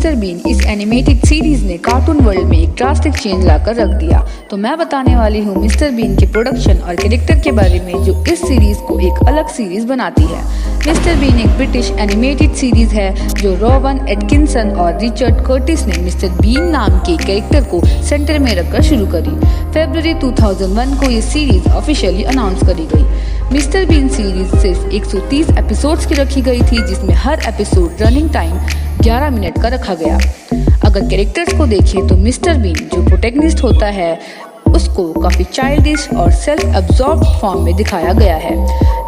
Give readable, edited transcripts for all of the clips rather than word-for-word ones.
Mister been इस animated series ने cartoon world में एक ड्रास्टिक चेंज लाकर रख दिया। तो मैं बताने वाली हूँ मिस्टर बीन के प्रोडक्शन और कैरेक्टर के बारे में जो इस सीरीज को एक अलग सीरीज बनाती है। मिस्टर बीन एक ब्रिटिश एनिमेटेड सीरीज है जो रोवन एटकिंसन और रिचर्ड कर्टिस ने मिस्टर बीन नाम के कैरेक्टर को सेंटर में रखकर शुरू करी। फरवरी 2001 को ये सीरीज ऑफिशियली अनाउंस करी गई। मिस्टर बीन सीरीज सिर्फ 130 एपिसोड्स की रखी गई थी, जिसमें हर एपिसोड रनिंग टाइम 11 मिनट का रखा गया। अगर कैरेक्टर्स को देखें तो मिस्टर बीन जो प्रोटैगनिस्ट होता है उसको काफ़ी चाइल्डिश और सेल्फ अब्सॉर्ब फॉर्म में दिखाया गया है।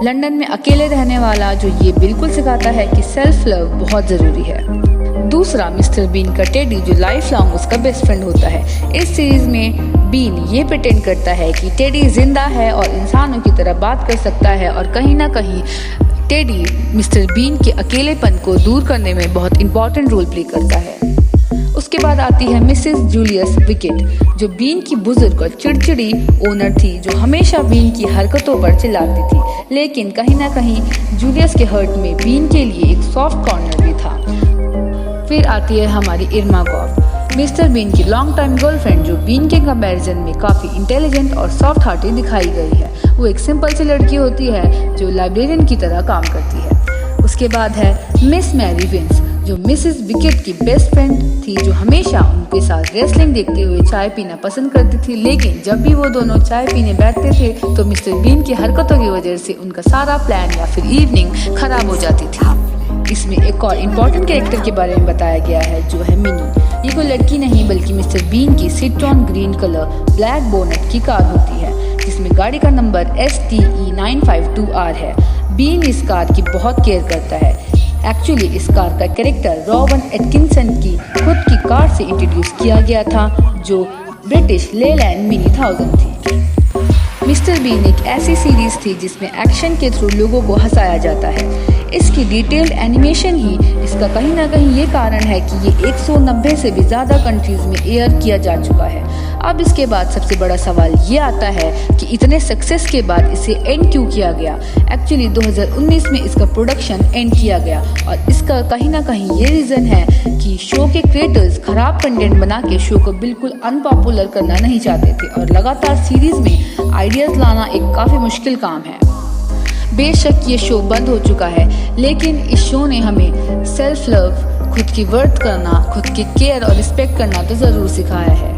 लंदन में अकेले रहने वाला जो ये बिल्कुल सिखाता है कि सेल्फ लव बहुत ज़रूरी है। दूसरा, मिस्टर बीन का टेडी जो लाइफ लॉन्ग उसका बेस्ट फ्रेंड होता है। इस सीरीज में बीन ये प्रिटेंड करता है कि टेडी जिंदा है और इंसानों की तरह बात कर सकता है और कहीं ना कहीं टेडी मिस्टर बीन के अकेलेपन को दूर करने में बहुत इंपॉर्टेंट रोल प्ले करता है। उसके बाद आती है मिसेस जूलियस विकेट जो बीन की बुजुर्ग और चिड़चिड़ी ओनर थी जो हमेशा बीन की हरकतों पर चिल्लाती थी, लेकिन कहीं ना कहीं जूलियस के हर्ट में बीन के लिए एक सॉफ्ट कॉर्नर भी था। फिर आती है हमारी इर्मा गॉफ, मिस्टर बीन की लॉन्ग टाइम गर्लफ्रेंड जो बीन के कंपैरिजन में काफ़ी इंटेलिजेंट और सॉफ्ट हार्टेड दिखाई गई है। वो एक सिंपल सी लड़की होती है जो लाइब्रेरियन की तरह काम करती है। उसके बाद है मिस मैरी विंस जो मिसेस विकेट की बेस्ट फ्रेंड थी जो हमेशा उनके साथ रेसलिंग देखते हुए चाय पीना पसंद करती थी, लेकिन जब भी वो दोनों चाय पीने बैठते थे तो मिस्टर बीन की हरकतों की वजह से उनका सारा प्लान या फिर इवनिंग खराब हो जाती थी। इसमें एक और इम्पॉर्टेंट कैरेक्टर के बारे में बताया गया है जो है मिनी। ये कोई लड़की नहीं बल्कि मिस्टर बीन की Citroen green colour black bonnet की कार होती है जिसमें गाड़ी का नंबर STE952R है। बीन इस कार की बहुत केयर करता है। एक्चुअली इस कार का कैरेक्टर रोवन एटकिंसन की खुद की कार से इंट्रोड्यूस किया गया था जो ब्रिटिश लेलैंड मिनी 1000 थी। मिस्टर बीन एक ऐसी सीरीज थी जिसमें एक्शन के थ्रू लोगों को हंसाया जाता है। इसकी डिटेल्ड एनिमेशन ही इसका कहीं ना कहीं ये कारण है कि ये 190 से भी ज़्यादा कंट्रीज में एयर किया जा चुका है। अब इसके बाद सबसे बड़ा सवाल ये आता है कि इतने सक्सेस के बाद इसे एंड क्यों किया गया। एक्चुअली 2019 में इसका प्रोडक्शन एंड किया गया और इसका कहीं ना कहीं ये रीज़न है कि शो के क्रिएटर्स खराब कंटेंट बना के शो को बिल्कुल अनपॉपुलर करना नहीं चाहते थे और लगातार सीरीज़ में आइडियाज़ लाना एक काफ़ी मुश्किल काम है। बेशक ये शो बंद हो चुका है, लेकिन इस शो ने हमें सेल्फ लव, खुद की वर्थ करना, खुद की केयर और रिस्पेक्ट करना तो ज़रूर सिखाया है।